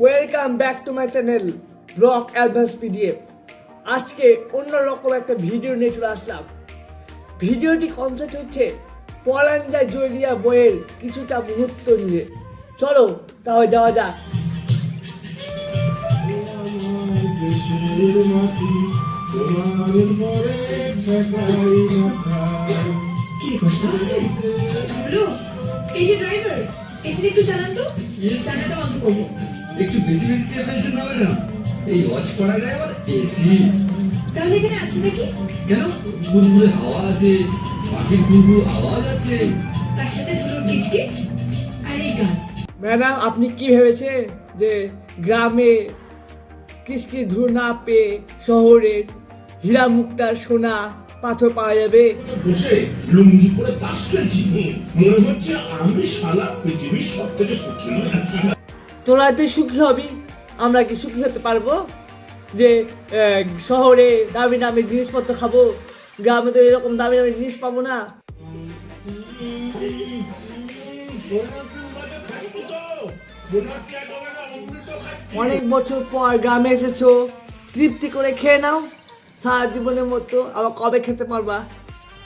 Welcome back to my channel block advance PDF. আজকে অন্যরকম একটা ভিডিও নিয়ে চলে আসলাম। ভিডিওটি কনসেপ্ট হচ্ছে পলাঞ্জা জড়িয়া বইয়ের কিছুটা মুহূর্ত নিয়ে। চলো তাহলে যাওয়া যাক। কি কষ্ট আছে বলো। এই যে ড্রাইভার, এসি একটু চালান তো। চালাটা বন্ধ করবো। একটু বেশি বেশি চেপেছেন না ম্যাডাম? এই ওয়াচ পড়া যায় আবার এসি। তাহলে এখানে আছেটা কি? কেন? বুলবুলে হাওয়া আছে, পাখির গুনগুন আওয়াজ আছে, তার সাথে ধুলোর কিচকিচ আর এই গান। ম্যাডাম, আপনি কি ভেবেছেন যে গ্রামে কিসকি ধুর না পেয়ে শহরের হীরা মুক্তার সোনা পাথর পাওয়া যাবে? বসে লুঙ্গি পরে তাস খেলছি, মনে হচ্ছে আমি শালা পৃথিবীর সব থেকে সুখী। তোরা তো সুখী হবি, আমরা কি সুখী হতে পারবো? যে শহরে দামি দামি জিনিসপত্র খাবো, গ্রামে তো এরকম দামি দামি জিনিস পাবো না। অনেক বছর পর গ্রামে এসেছো, তৃপ্তি করে খেয়ে নাও। সারা জীবনের মতো আবার কবে খেতে পারবা?